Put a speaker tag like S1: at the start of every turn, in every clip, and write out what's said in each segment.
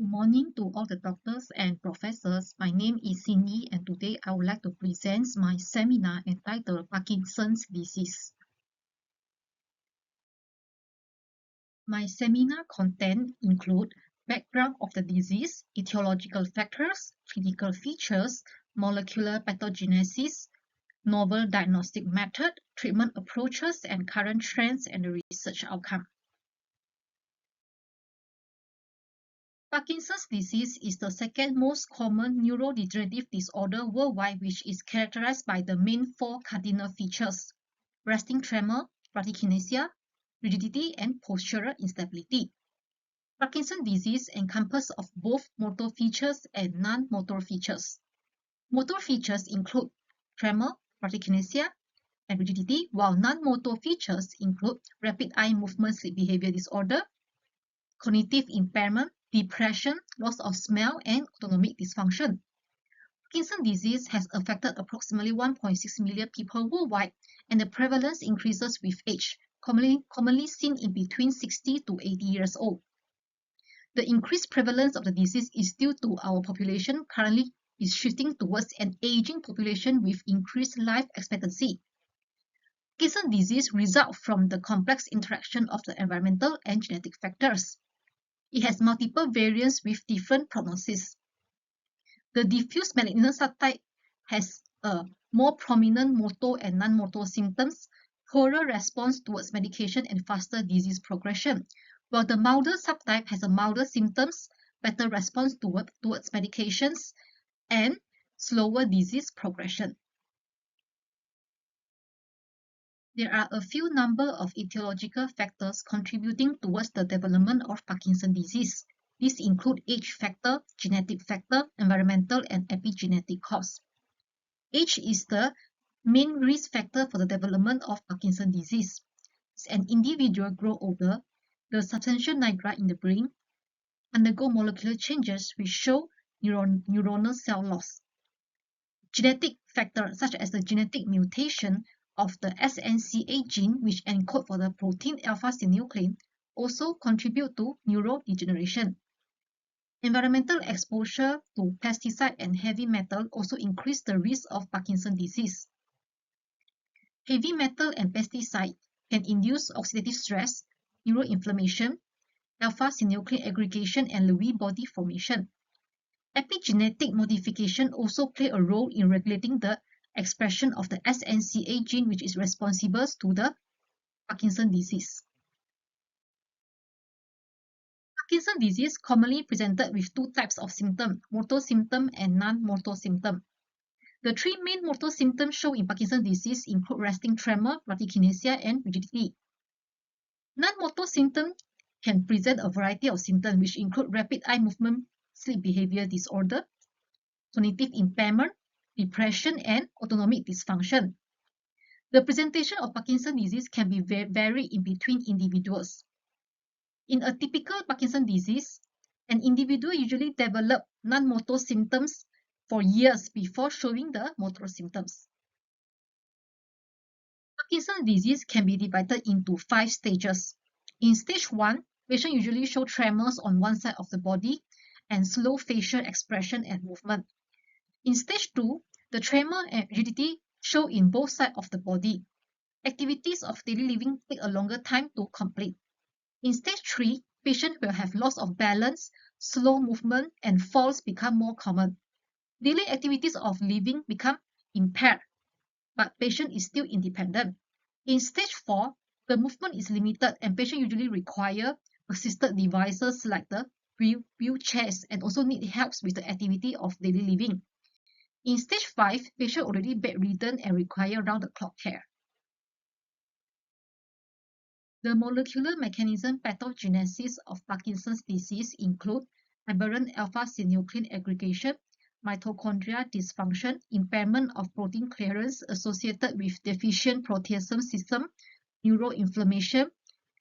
S1: Good morning to all the doctors and professors. My name is Cindy, and today I would like to present my seminar entitled Parkinson's Disease. My seminar content include background of the disease, etiological factors, clinical features, molecular pathogenesis, novel diagnostic method, treatment approaches, and current trends and research outcome. Parkinson's disease is the second most common neurodegenerative disorder worldwide, which is characterized by the main four cardinal features: resting tremor, bradykinesia, rigidity, and postural instability. Parkinson's disease encompasses of both motor features and non-motor features. Motor features include tremor, bradykinesia, and rigidity, while non-motor features include rapid eye movement sleep behavior disorder, cognitive impairment, depression, loss of smell, and autonomic dysfunction. Parkinson's disease has affected approximately 1.6 million people worldwide, and the prevalence increases with age, commonly seen in between 60 to 80 years old. The increased prevalence of the disease is due to our population currently is shifting towards an aging population with increased life expectancy. Parkinson's disease results from the complex interaction of the environmental and genetic factors. It has multiple variants with different prognosis. The diffuse malignant subtype has a more prominent motor and non-motor symptoms, poorer response towards medication, and faster disease progression, while the milder subtype has a milder symptoms, better response towards medications, and slower disease progression. There are a few number of etiological factors contributing towards the development of Parkinson's disease. These include age factor, genetic factor, environmental, and epigenetic cause. Age is the main risk factor for the development of Parkinson's disease. As an individual grows older, the substantia nigra in the brain undergo molecular changes which show neuronal cell loss. Genetic factors such as the genetic mutation of the SNCA gene, which encodes for the protein alpha-synuclein, also contribute to neurodegeneration. Environmental exposure to pesticide and heavy metal also increase the risk of Parkinson's disease. Heavy metal and pesticide can induce oxidative stress, neuroinflammation, alpha-synuclein aggregation, and Lewy body formation. Epigenetic modification also play a role in regulating the expression of the SNCA gene, which is responsible to the Parkinson's disease. Parkinson's disease commonly presented with two types of symptoms, motor symptom and non-motor symptom. The three main motor symptoms shown in Parkinson's disease include resting tremor, bradykinesia, and rigidity. Non-motor symptoms can present a variety of symptoms which include rapid eye movement sleep behavior disorder, cognitive impairment, depression, and autonomic dysfunction. The presentation of Parkinson's disease can be vary in between individuals. In a typical Parkinson's disease, an individual usually develops non-motor symptoms for years before showing the motor symptoms. Parkinson's disease can be divided into 5 stages. In stage 1, patients usually show tremors on one side of the body and slow facial expression and movement. In stage 2, the tremor and rigidity show in both sides of the body. Activities of daily living take a longer time to complete. In stage 3, patients will have loss of balance, slow movement, and falls become more common. Daily activities of living become impaired, but patient is still independent. In stage 4, the movement is limited and patient usually require assisted devices like the wheelchairs and also need help with the activity of daily living. In stage 5, patient already bedridden and require round-the-clock care. The molecular mechanism pathogenesis of Parkinson's disease include aberrant alpha-synuclein aggregation, mitochondrial dysfunction, impairment of protein clearance associated with deficient proteasome system, neuroinflammation,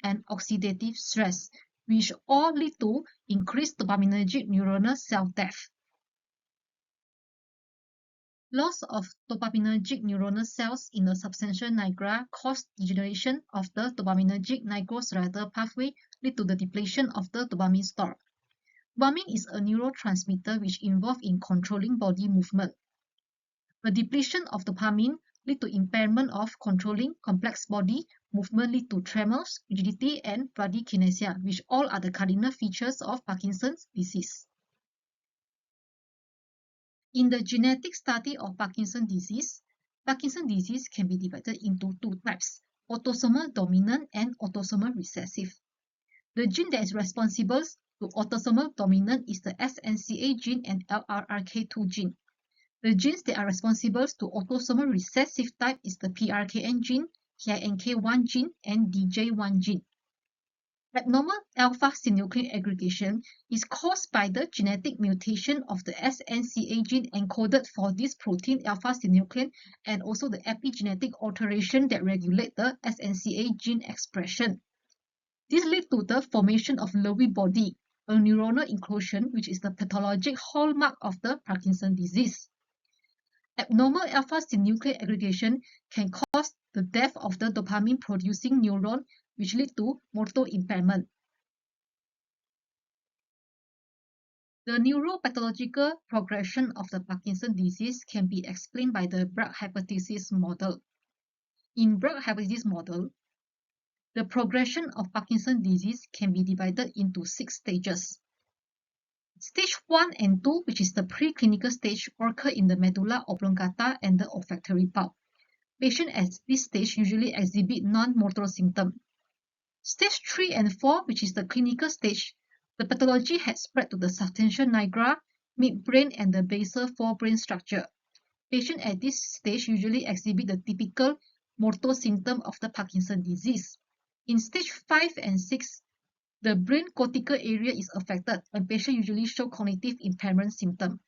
S1: and oxidative stress, which all lead to increased dopaminergic neuronal cell death. Loss of dopaminergic neuronal cells in the substantia nigra cause degeneration of the dopaminergic nigrostriatal pathway, lead to the depletion of the dopamine store. Dopamine is a neurotransmitter which involved in controlling body movement. The depletion of dopamine lead to impairment of controlling complex body movement, lead to tremors, rigidity, and bradykinesia, which all are the cardinal features of Parkinson's disease. In the genetic study of Parkinson's disease can be divided into two types, autosomal dominant and autosomal recessive. The gene that is responsible to autosomal dominant is the SNCA gene and LRRK2 gene. The genes that are responsible to autosomal recessive type is the PRKN gene, KINK1 gene, and DJ1 gene. Abnormal alpha-synuclein aggregation is caused by the genetic mutation of the SNCA gene encoded for this protein alpha-synuclein and also the epigenetic alteration that regulate the SNCA gene expression. This leads to the formation of Lewy body, a neuronal inclusion which is the pathologic hallmark of the Parkinson's disease. Abnormal alpha-synuclein aggregation can cause the death of the dopamine-producing neuron, which lead to motor impairment. The neuropathological progression of the Parkinson's disease can be explained by the Bragg hypothesis model. In Bragg hypothesis model, the progression of Parkinson's disease can be divided into 6 stages. Stage 1 and 2, which is the preclinical stage, occur in the medulla oblongata and the olfactory bulb. Patients at this stage usually exhibit non-motor symptoms. Stage 3 and 4, which is the clinical stage, the pathology has spread to the substantia nigra, midbrain, and the basal forebrain structure. Patients at this stage usually exhibit the typical motor symptom of the Parkinson's disease. In stage 5 and 6, the brain cortical area is affected and patients usually show cognitive impairment symptoms.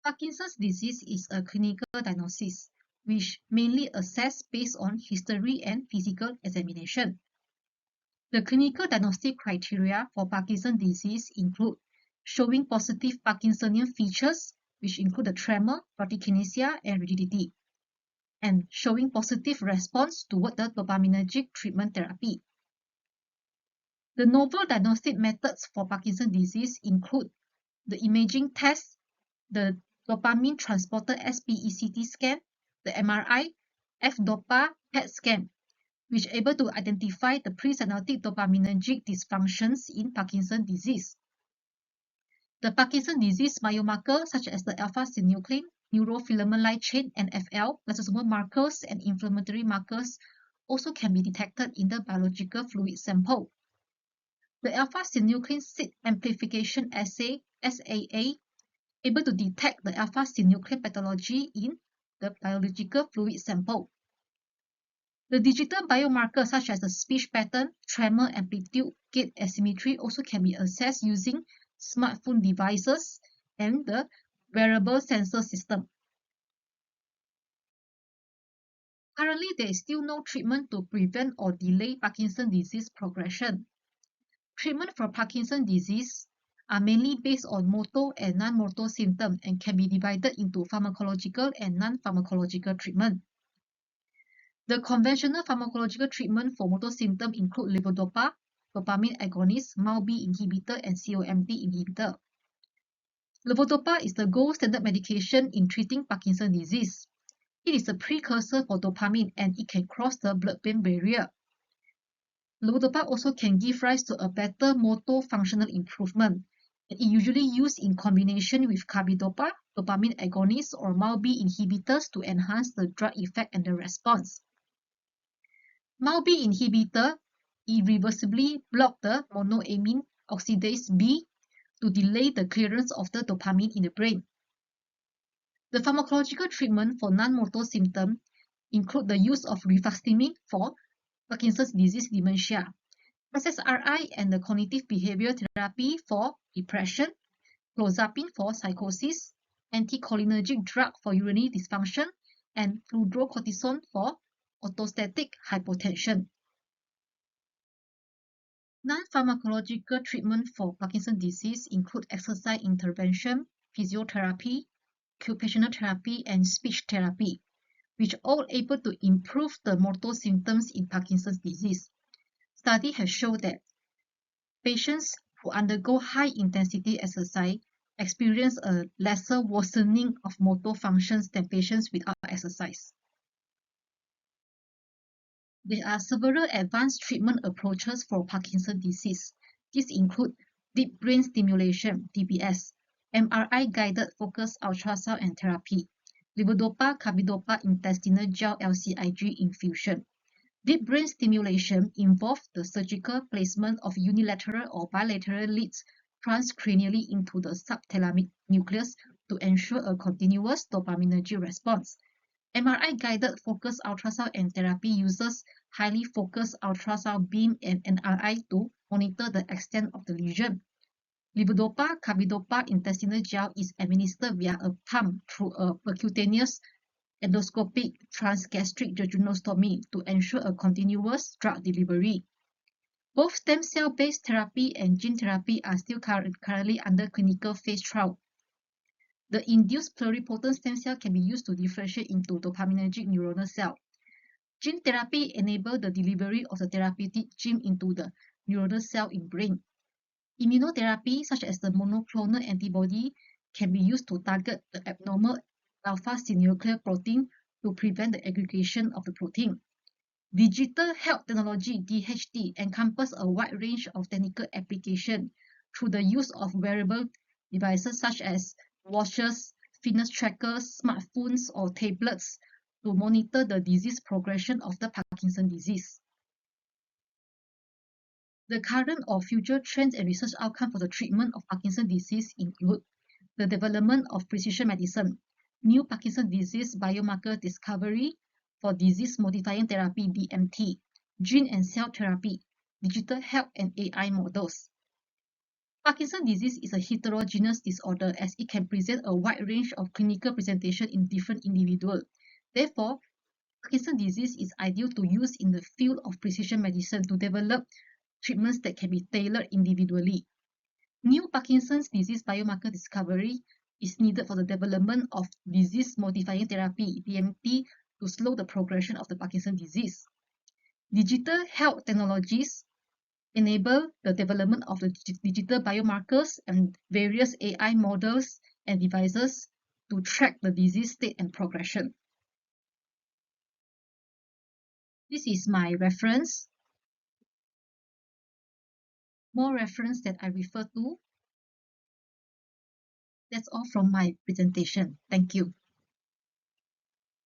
S1: Parkinson's disease is a clinical diagnosis which mainly assessed based on history and physical examination. The clinical diagnostic criteria for Parkinson's disease include showing positive Parkinsonian features, which include the tremor, bradykinesia, and rigidity, and showing positive response toward the dopaminergic treatment therapy. The novel diagnostic methods for Parkinson's disease include the imaging test, the dopamine transporter SPECT scan, the MRI, F-DOPA PET scan, which are able to identify the presynaptic dopaminergic dysfunctions in Parkinson's disease. The Parkinson's disease biomarkers such as the alpha-synuclein, neurofilament light chain, NFL, lysosomal markers, and inflammatory markers also can be detected in the biological fluid sample. The alpha-synuclein seed amplification assay, SAA, able to detect the alpha-synuclein pathology in the biological fluid sample. The digital biomarkers such as the speech pattern, tremor amplitude, gait asymmetry also can be assessed using smartphone devices and the wearable sensor system. Currently, there is still no treatment to prevent or delay Parkinson's disease progression. Treatment for Parkinson's disease are mainly based on motor and non-motor symptoms and can be divided into pharmacological and non-pharmacological treatment. The conventional pharmacological treatment for motor symptoms include levodopa, dopamine agonist, MAO-B inhibitor, and COMT inhibitor. Levodopa is the gold standard medication in treating Parkinson's disease. It is a precursor for dopamine and it can cross the blood-brain barrier. Levodopa also can give rise to a better motor functional improvement. It is usually used in combination with carbidopa, dopamine agonists, or MAO-B inhibitors to enhance the drug effect and the response. MAO-B inhibitor irreversibly block the monoamine oxidase B to delay the clearance of the dopamine in the brain. The pharmacological treatment for non-motor symptoms include the use of rifaximin for Parkinson's disease dementia, SSRI and the cognitive behavior therapy for depression, clozapine for psychosis, anticholinergic drug for urinary dysfunction, and fludrocortisone for orthostatic hypotension. Non-pharmacological treatment for Parkinson's disease include exercise intervention, physiotherapy, occupational therapy, and speech therapy, which are all able to improve the motor symptoms in Parkinson's disease. Study has shown that patients who undergo high-intensity exercise experience a lesser worsening of motor functions than patients without exercise. There are several advanced treatment approaches for Parkinson's disease. These include deep brain stimulation, DBS, MRI-guided focused ultrasound and therapy, levodopa-carbidopa intestinal gel LCIG infusion. Deep brain stimulation involves the surgical placement of unilateral or bilateral leads transcranially into the subthalamic nucleus to ensure a continuous dopaminergic response. MRI-guided focused ultrasound and therapy uses highly focused ultrasound beam and MRI to monitor the extent of the lesion. Levodopa-carbidopa intestinal gel is administered via a pump through a percutaneous endoscopic transgastric jejunostomy to ensure a continuous drug delivery. Both stem cell-based therapy and gene therapy are still currently under clinical phase trial. The induced pluripotent stem cell can be used to differentiate into dopaminergic neuronal cell. Gene therapy enables the delivery of the therapeutic gene into the neuronal cell in brain. Immunotherapy, such as the monoclonal antibody, can be used to target the abnormal alpha-synuclein protein to prevent the aggregation of the protein. Digital health technology, DHT, encompasses a wide range of technical applications through the use of wearable devices such as watches, fitness trackers, smartphones, or tablets to monitor the disease progression of the Parkinson's disease. The current or future trends and research outcomes for the treatment of Parkinson's disease include the development of precision medicine, new Parkinson's disease biomarker discovery for disease-modifying therapy DMT, gene and cell therapy, digital health and AI models. Parkinson's disease is a heterogeneous disorder as it can present a wide range of clinical presentation in different individuals. Therefore, Parkinson's disease is ideal to use in the field of precision medicine to develop treatments that can be tailored individually. New Parkinson's disease biomarker discovery is needed for the development of disease-modifying therapy, DMT, to slow the progression of the Parkinson's disease. Digital health technologies enable the development of the digital biomarkers and various AI models and devices to track the disease state and progression. This is my reference. More reference that I refer to. That's all from my presentation. Thank you.